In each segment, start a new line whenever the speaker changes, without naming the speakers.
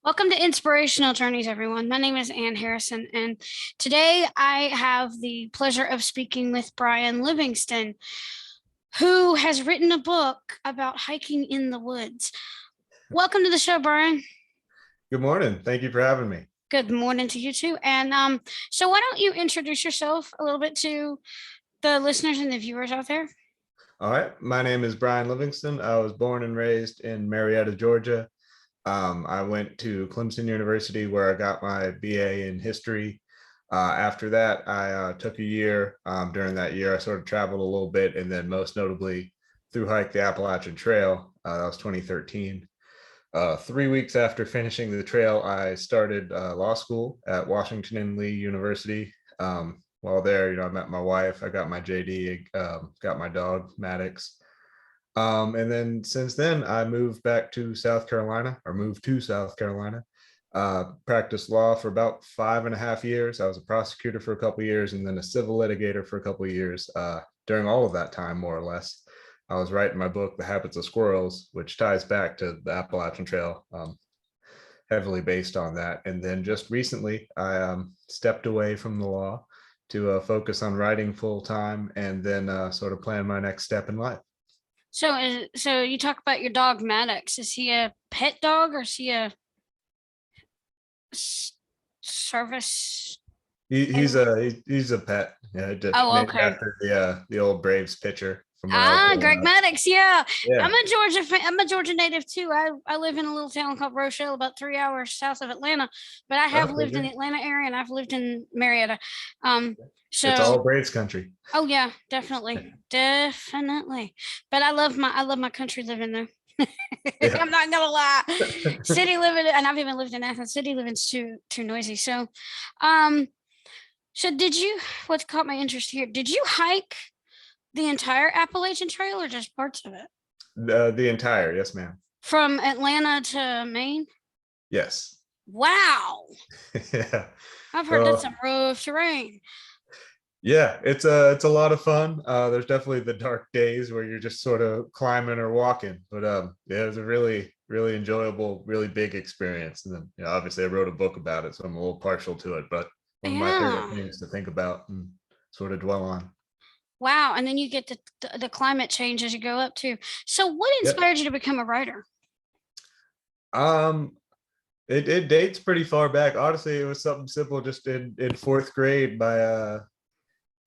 Welcome to Inspirational Journeys, everyone. My name is Ann Harrison, and today I have the pleasure of speaking with Brian Livingston, who has written a book about hiking in the woods. Welcome to the show, Brian.
Good morning. Thank you for having me.
Good morning to you too. And so why don't you introduce yourself a little bit to the listeners and the viewers out there?
All right. My name is Brian Livingston. I was born and raised in Marietta, Georgia. I went to Clemson University where I got my BA in history. After that, I took a year. During that year, I sort of traveled a little bit, and then most notably thru-hiked the Appalachian Trail. That was 2013. 3 weeks after finishing the trail, I started law school at Washington and Lee University. While there, I met my wife. I got my JD, got my dog, Maddux. And then since then, I moved to South Carolina, practiced law for about 5.5 years. I was a prosecutor for a couple of years and then a civil litigator for a couple of years. During all of that time, more or less, I was writing my book, The Habits of Squirrels, which ties back to the Appalachian Trail, heavily based on that. And then just recently, I stepped away from the law to focus on writing full time and then sort of plan my next step in life.
So you talk about your dog Maddux. Is he a pet dog or is he a service?
He's a pet. Yeah, just named
okay.
after the old Braves pitcher from
Greg Maddux. Yeah.
Yeah.
I'm a Georgia native too. I live in a little town called Rochelle, about 3 hours south of Atlanta. But I have lived in the Atlanta area and I've lived in Marietta. So
it's all Braves country.
Oh yeah, definitely. But I love my country living there. Yeah. I'm not gonna lie. City living, and I've even lived in Athens. City living's too noisy. So what caught my interest here? Did you hike the entire Appalachian Trail or just parts of it?
The entire, yes, ma'am.
From Atlanta to Maine?
Yes.
Wow.
Yeah.
I've heard that's some rough terrain.
Yeah, it's a lot of fun. There's definitely the dark days where you're just sort of climbing or walking, but yeah, it was a really, really enjoyable, really big experience. And then obviously I wrote a book about it, so I'm a little partial to it, but one of my favorite things to think about and sort of dwell on.
Wow. And then you get the climate change as you go up too. So what inspired you to become a writer?
It dates pretty far back. Honestly, it was something simple. Just in fourth grade,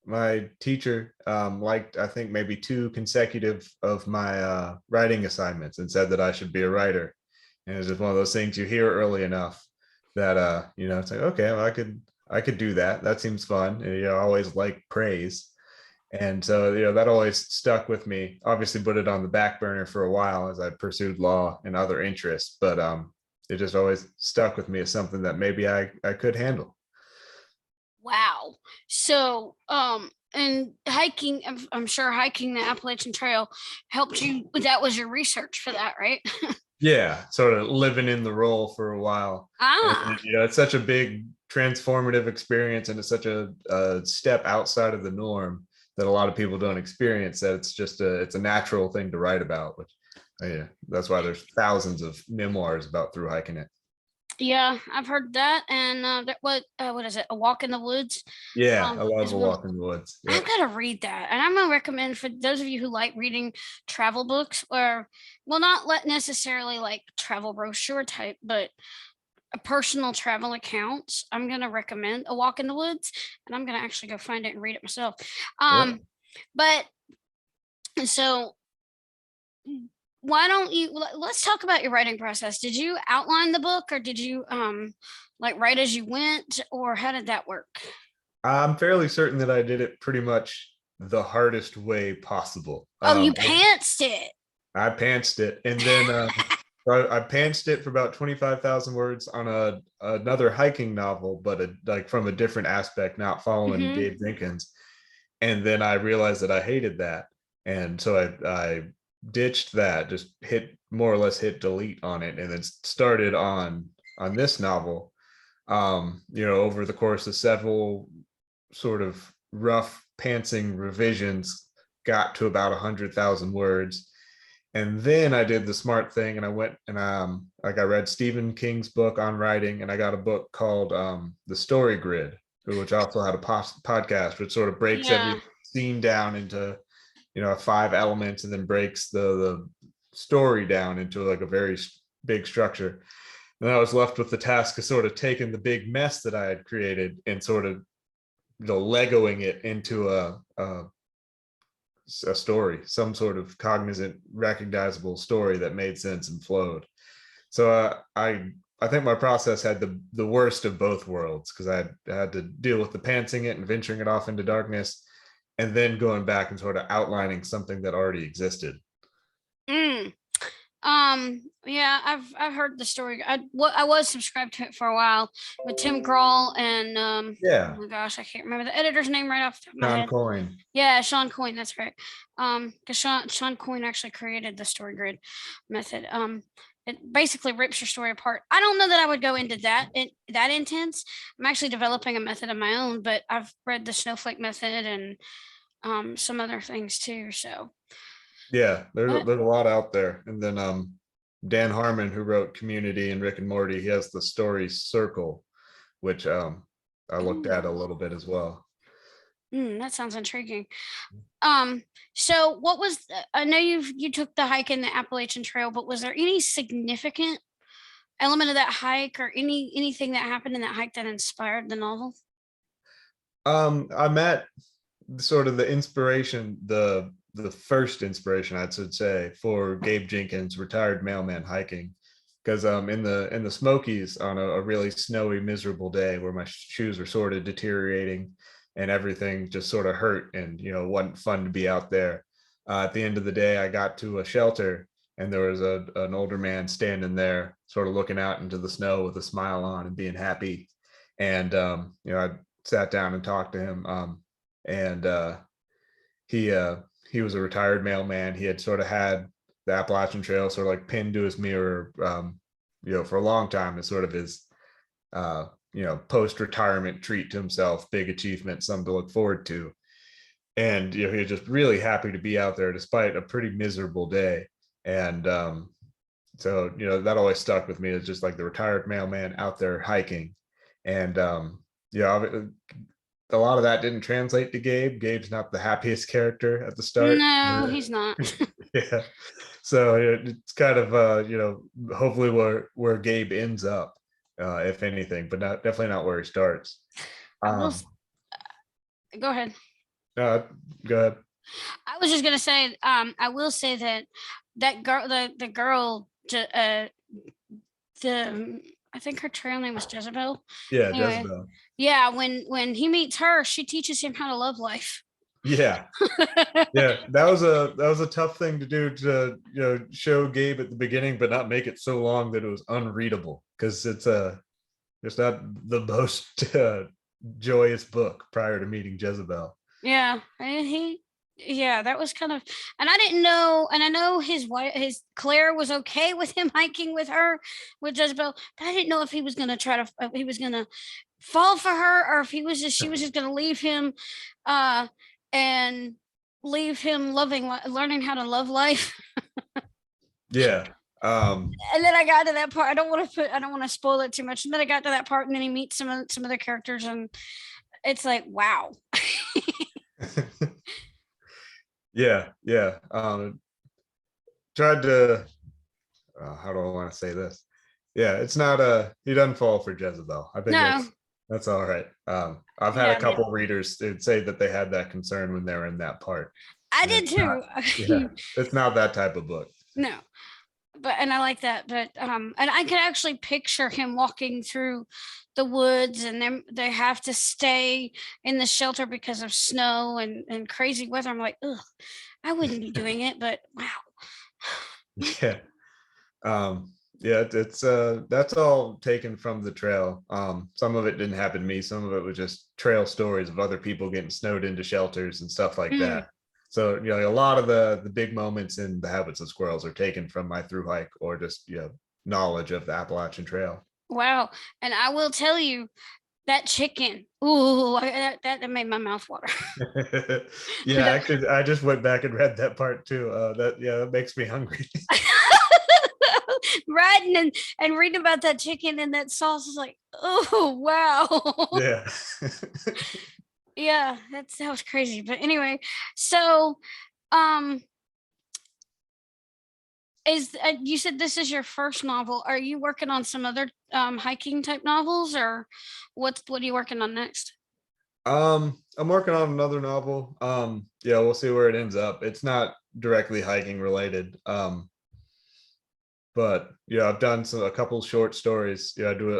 my teacher liked, I think, maybe 2 consecutive of my writing assignments and said that I should be a writer. And it's just one of those things you hear early enough that it's like, okay, well, I could do that. That seems fun. And, I always like praise. And so, that always stuck with me. Obviously put it on the back burner for a while as I pursued law and other interests, but it just always stuck with me as something that maybe I could handle.
Wow. So, and hiking, I'm sure hiking the Appalachian Trail helped you. That was your research for that, right?
Yeah, sort of living in the role for a while. And, it's such a big transformative experience, and it's such a step outside of the norm that a lot of people don't experience. That it's a natural thing to write about, which that's why there's thousands of memoirs about through hiking it.
Yeah, I've heard that. And what is it? A Walk in the Woods?
Yeah, I love A Walk in the Woods.
Yep. I've got to read that. And I'm going to recommend for those of you who like reading travel books, or, well, not necessarily like travel brochure type, but a personal travel accounts, I'm going to recommend A Walk in the Woods. And I'm going to actually go find it and read it myself. But so why don't let's talk about your writing process. Did you outline the book, or did you like write as you went, or how did that work?
I'm fairly certain that I did it pretty much the hardest way possible.
You pantsed it.
I pantsed it, and then I pantsed it for about 25,000 words on another hiking novel, but like from a different aspect, not following Gabe Jenkins. And then I realized that I hated that, and so I ditched that, just more or less hit delete on it, and then started on this novel. Over the course of several sort of rough pantsing revisions, got to about 100,000 words. And then I did the smart thing and I went and like I read Stephen King's book on writing, and I got a book called The Story Grid, which also had a podcast which sort of breaks
Yeah.
every scene down into, 5 elements, and then breaks the story down into like a very big structure. And I was left with the task of sort of taking the big mess that I had created and sort of, legoing it into a story, some sort of cognizant, recognizable story that made sense and flowed. So I think my process had the worst of both worlds, because I had to deal with the pantsing it and venturing it off into darkness, and then going back and sort of outlining something that already existed.
Mm. Yeah, I've heard the story. I was subscribed to it for a while with Tim Grawl and oh
Yeah,
my gosh, I can't remember the editor's name right off the top of my
John
head.
Coyne.
Yeah, Sean Coyne, that's right. Because Sean Coyne actually created the story grid method. It basically rips your story apart. I don't know that I would go into that intense. I'm actually developing a method of my own, but I've read the snowflake method and some other things too. So
Yeah,
but
there's a lot out there. And then Dan Harmon, who wrote Community and Rick and Morty, he has the story Circle, which I looked at a
ooh,
little bit as well.
that sounds intriguing. So what was I know you took the hike in the Appalachian Trail, but was there any significant element of that hike or anything that happened in that hike that inspired the novel?
I met sort of the inspiration, the first inspiration, I should say, for Gabe Jenkins, Retired Mailman Hiking, because in the Smokies on a really snowy, miserable day where my shoes were sort of deteriorating and everything just sort of hurt, and wasn't fun to be out there. At the end of the day, I got to a shelter, and there was an older man standing there, sort of looking out into the snow with a smile on and being happy. And I sat down and talked to him. And he he was a retired mailman. He had sort of had the Appalachian Trail sort of like pinned to his mirror, for a long time, as sort of his post-retirement treat to himself, big achievement, something to look forward to. And he was just really happy to be out there despite a pretty miserable day. And so that always stuck with me, as just like the retired mailman out there hiking. And a lot of that didn't translate to Gabe. Gabe's not the happiest character at the start.
No, he's not.
Yeah. So it's kind of hopefully where Gabe ends up, if anything, but definitely not where he starts.
I will
Um,
go ahead.
uh, Go ahead.
I was just gonna say, I will say that girl, the girl, the I think her trail name was Jezebel.
Yeah,
Anyway,
Jezebel.
yeah, when he meets her, she teaches him how to love life.
Yeah, yeah. That was a tough thing to do, to show Gabe at the beginning, but not make it so long that it was unreadable, because it's not the most joyous book prior to meeting Jezebel.
Yeah, and yeah, that was kind of, and I didn't know, and I know his wife, his Claire was okay with him hiking with her, with Jezebel, but I didn't know if he was gonna he was gonna fall for her, or if she was just gonna leave him, uh, and leave him learning how to love life.
Yeah.
And then I got to that part. I don't want to spoil it too much. And then I got to that part, and then he meets some of the characters, and it's like, wow.
Yeah, yeah. Tried to how do I want to say this? Yeah, it's not he doesn't fall for Jezebel. I think
No,
that's all right. I've had a
yeah,
couple readers that say that they had that concern when they were in that part.
I
And
did
it's not,
too.
yeah, it's not that type of book.
No, but and I like that, but and I can actually picture him walking through the woods, and then they have to stay in the shelter because of snow and crazy weather. I'm like, ugh, I wouldn't be doing it, but wow.
Yeah. Yeah, it's that's all taken from the trail. Some of it didn't happen to me, some of it was just trail stories of other people getting snowed into shelters and stuff like
Mm,
that. So a lot of the big moments in the Habits of Squirrels are taken from my through hike, or just knowledge of the Appalachian Trail.
wow. And I will tell you, That chicken. Ooh, that made my mouth water.
Yeah,
That-
actually, I just went back and read that part too. That makes me hungry.
Riding and reading about that chicken and that sauce is like, oh wow.
Yeah.
Yeah, that was crazy. But anyway, so um is you said this is your first novel. Are you working on some other hiking type novels, or what are you working on next?
I'm working on another novel. Yeah, we'll see where it ends up. It's not directly hiking related. But yeah, I've done a couple short stories. Yeah, I do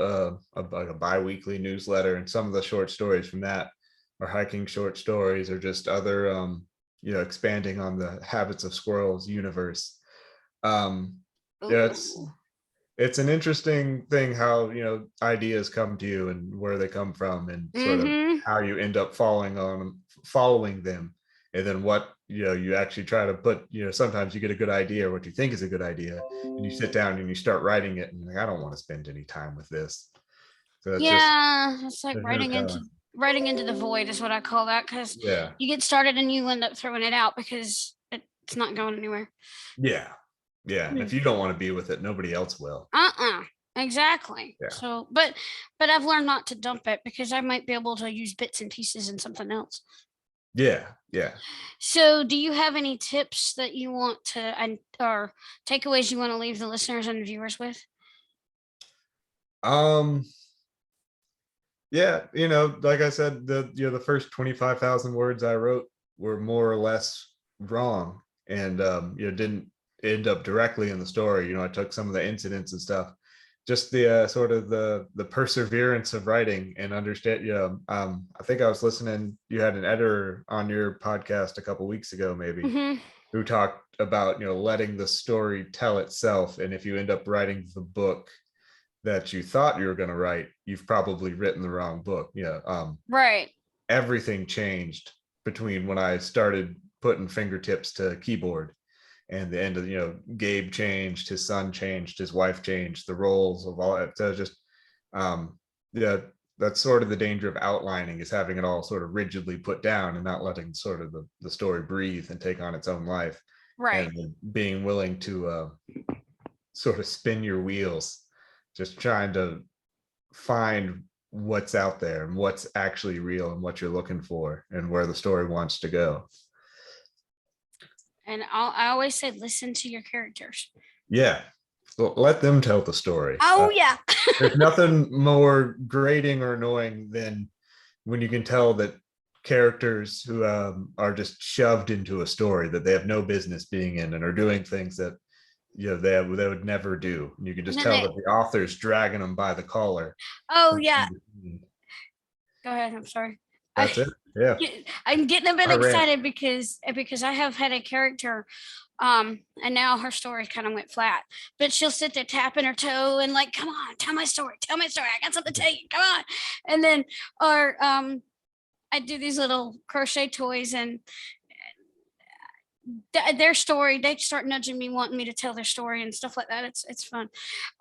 like a bi-weekly newsletter, and some of the short stories from that are hiking short stories or just other expanding on the Habits of Squirrels universe. Um, yeah,
Ooh.
it's an interesting thing how ideas come to you and where they come from and sort of
Mm-hmm.
how you end up following them, and then what you actually try to put. Sometimes you get a good idea or what you think is a good idea, and you sit down and you start writing it, and you're like, I don't want to spend any time with this. So it's just
Yeah, it's like
there's no telling.
writing into the void is what I call that, because
Yeah,
you get started and you end up throwing it out because it's not going anywhere.
yeah, yeah. And if
Hmm.
you don't want to be with it, nobody else will.
Exactly.
Yeah,
So, but I've learned not to dump it because I might be able to use bits and pieces in something else.
yeah, yeah.
So, do you have any tips that you want to and or takeaways you want to leave the listeners and viewers with?
Um, Yeah, like I said, the first 25,000 words I wrote were more or less wrong, and didn't end up directly in the story. I took some of the incidents and stuff, just the sort of the perseverance of writing and understand. I think I was listening. You had an editor on your podcast a couple weeks ago, maybe,
Hmm.
who talked about letting the story tell itself, and if you end up writing the book that you thought you were going to write, you've probably written the wrong book.
Right.
Everything changed between when I started putting fingertips to keyboard and the end of, Gabe changed, his son changed, his wife changed, the roles of all that. So just, yeah, that's sort of the danger of outlining, is having it all sort of rigidly put down and not letting sort of the story breathe and take on its own life,
Right.
and being willing to sort of spin your wheels, just trying to find what's out there and what's actually real and what you're looking for and where the story wants to go.
And I always say, listen to your characters.
Yeah. Well, let them tell the story.
Oh yeah.
There's nothing more grating or annoying than when you can tell that characters who are just shoved into a story that they have no business being in and are doing things that they would never do. And you can
And
just
then
tell that the author's dragging them by the collar.
oh yeah. Go ahead. I'm sorry. I,
That's it. Yeah.
I'm getting a bit
I ran.
excited because I have had a character, and now her story kind of went flat. But she'll sit there tapping her toe and like, come on, tell my story, tell my story. I got something to tell you. Come on. And then or I do these little crochet toys and their story, they start nudging me, wanting me to tell their story and stuff like that. It's fun.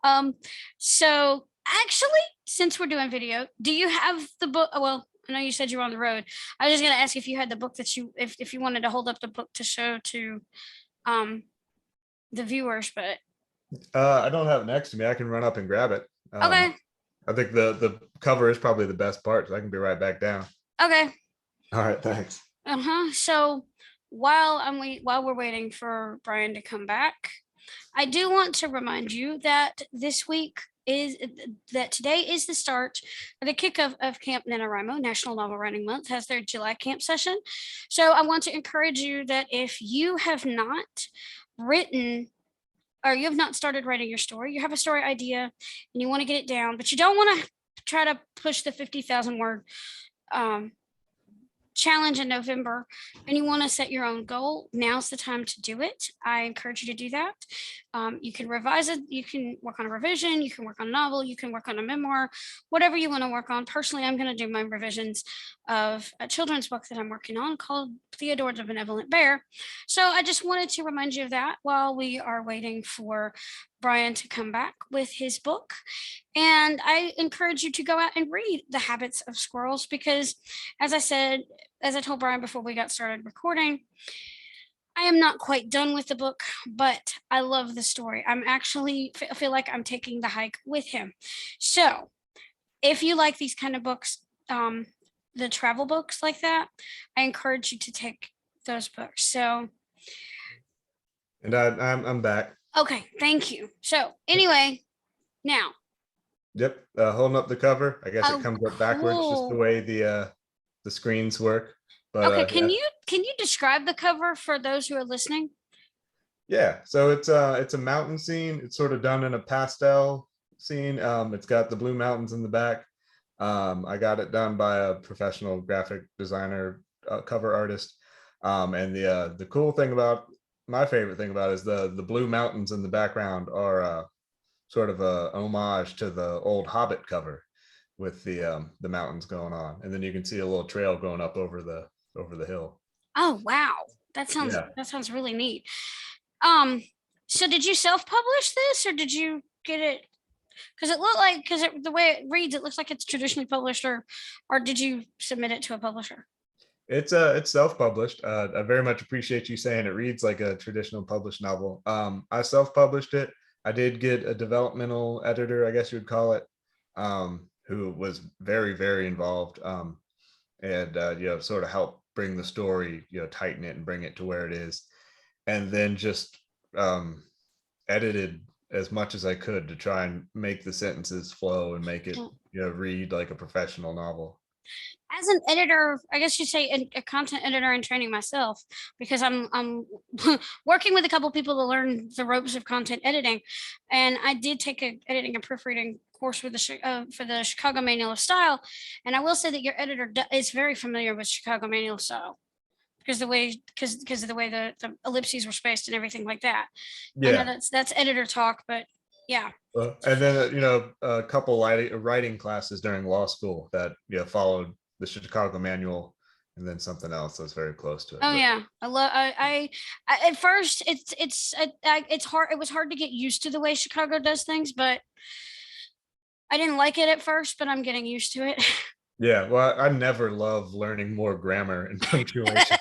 Um, so actually, since we're doing video, do you have the book? Well, I know you said you were on the road. I was just gonna ask if you had the book that if you wanted to hold up the book to show to um the viewers, but
I don't have it next to me. I can run up and grab it.
okay,
I think the cover is probably the best part, so I can be right back down.
okay.
All right, thanks.
So while we're waiting for Brian to come back, I do want to remind you that today is the start or the kickoff of Camp NaNoWriMo, National Novel Writing Month, has their July camp session. So I want to encourage you that if you have not written or you have not started writing your story, you have a story idea and you want to get it down, but you don't want to try to push the 50,000 word um, challenge in November and you want to set your own goal, now's the time to do it. I encourage you to do that. You can revise it. You can work on a revision. You can work on a novel. You can work on a memoir, whatever you want to work on. Personally, I'm going to do my revisions of a children's book that I'm working on called Theodore the Benevolent Bear. So I just wanted to remind you of that while we are waiting for Brian to come back with his book. And I encourage you to go out and read The Habits of Squirrels because, as I said, as I told Brian before we got started recording, I am not quite done with the book, but I love the story. I'm actually feel like I'm taking the hike with him. So if you like these kind of books, the travel books like that, I encourage you to take those books. So,
And I'm back.
okay, thank you. So anyway, now.
Yep, holding up the cover. I guess it
Oh,
comes up backwards, just the
cool.
way the screens work. But
Okay,
yeah,
can you describe the cover for those who are listening?
yeah. So it's a mountain scene. It's sort of done in a pastel scene. It's got the blue mountains in the back. I got it done by a professional graphic designer, cover artist. And the cool thing about my favorite thing about it is the blue mountains in the background are sort of a homage to the old Hobbit cover with the mountains going on, and then you can see a little trail going up over the hill.
Oh, wow.
Yeah.
That sounds really neat. Um, so did you self-publish this or did you get it? Because it looked like, the way it reads, it looks like it's traditionally published, or did you submit it to a publisher?
It's self-published. I very much appreciate you saying it reads like a traditional published novel. I self-published it. I did get a developmental editor, I guess you would call it, who was very, very involved, and sort of help bring the story, tighten it and bring it to where it is, and then just edited as much as I could to try and make the sentences flow and make it, read like a professional novel.
As an editor, I guess you say a content editor in training myself, because I'm working with a couple people to learn the ropes of content editing, and I did take a editing and proofreading course with for the Chicago Manual of Style, and I will say that your editor is very familiar with Chicago Manual of Style because of the way the ellipses were spaced and everything like that. I know
Yeah.
that's editor talk, but yeah.
And then a couple writing classes during law school that followed the Chicago Manual, and then something else that's very close to it.
Oh
But
yeah, I at first it's hard. It was hard to get used to the way Chicago does things, but I didn't like it at first. But I'm getting used to it.
yeah, well, I never love learning more grammar and punctuation.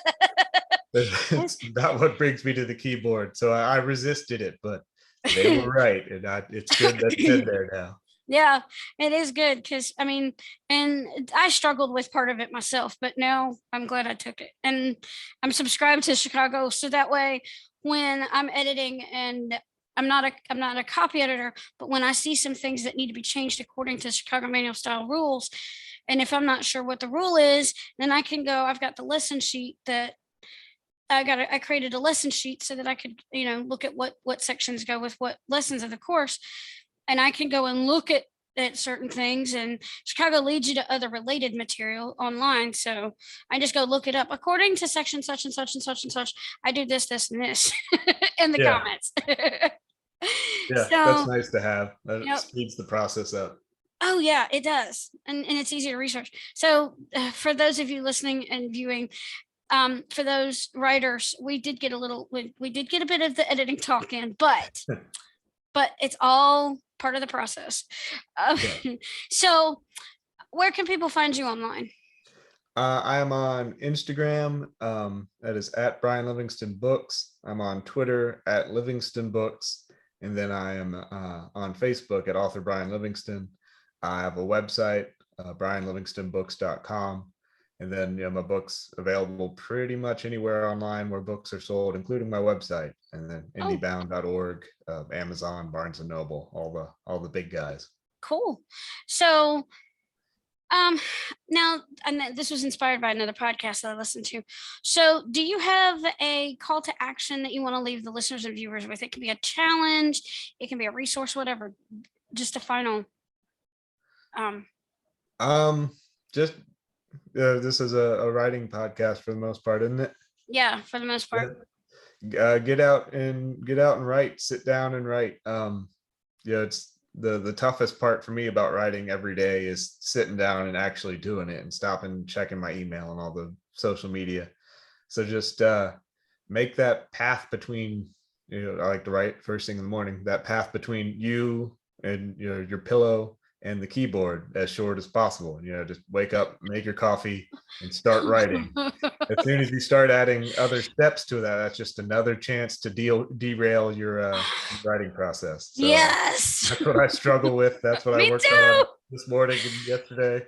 It's not what brings me to the keyboard. So I resisted it, but they were right, and it's good that it's in there now.
Yeah, it is good because I mean, and I struggled with part of it myself, but now I'm glad I took it, and I'm subscribed to Chicago, so that way when I'm editing and I'm not a copy editor, but when I see some things that need to be changed according to Chicago Manual Style rules, and if I'm not sure what the rule is, then I can go. I've got the lesson sheet that I created a lesson sheet so that I could look at what sections go with what lessons of the course, and I can go and look at certain things, and Chicago leads you to other related material online. So I just go look it up according to section such and such and such and such. I do this, this, and this in the
Yeah,
comments.
yeah, that's
So,
nice to have.
you
That
know,
speeds the process up.
oh yeah, it does. And it's easy to research. So for those of you listening and viewing, for those writers, we did get we did get a bit of the editing talk in, but it's all part of the process.
Yeah.
So where can people find you online?
I am on Instagram. That is at Brian Livingston Books. I'm on Twitter at Livingston Books. And then I am on Facebook at author Brian Livingston. I have a website, brianlivingstonbooks.com. And then my books available pretty much anywhere online where books are sold, including my website. And then indiebound.org, Amazon, Barnes and Noble, all the big guys.
Cool. So now, and this was inspired by another podcast that I listened to. So do you have a call to action that you want to leave the listeners and viewers with? It can be a challenge, it can be a resource, whatever. Just a final
Just this is a writing podcast for the most part, isn't it?
yeah, for the most part.
Get out and write. Sit down and write. It's the toughest part for me about writing every day is sitting down and actually doing it and stopping, checking my email and all the social media. So just make that path between I like to write first thing in the morning. That path between you and your pillow and the keyboard as short as possible. Just wake up, make your coffee, and start writing. As soon as you start adding other steps to that, that's just another chance to derail your writing process. So
Yes.
that's what I struggle with. That's what I
Me
worked
too.
on this morning and yesterday.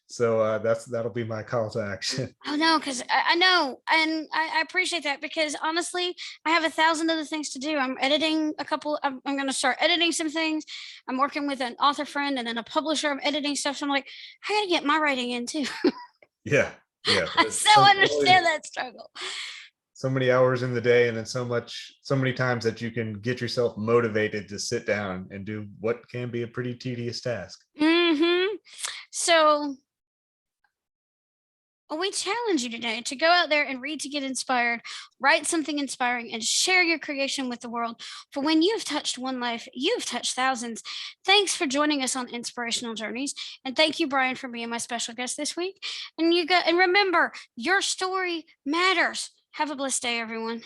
So that'll be my call to action.
Oh no, because I know, and I appreciate that because honestly, I have 1,000 other things to do. I'm editing a couple. I'm going to start editing some things. I'm working with an author friend and then a publisher. I'm editing stuff. So I'm like, I got to get my writing in too.
Yeah, yeah.
I so understand that struggle.
So many hours in the day, and then so many times that you can get yourself motivated to sit down and do what can be a pretty tedious task.
So we challenge you today to go out there and read to get inspired, write something inspiring, and share your creation with the world. For when you've touched one life, you've touched thousands. Thanks for joining us on Inspirational Journeys. And thank you, Brian, for being my special guest this week. And remember, your story matters. Have a blessed day, everyone.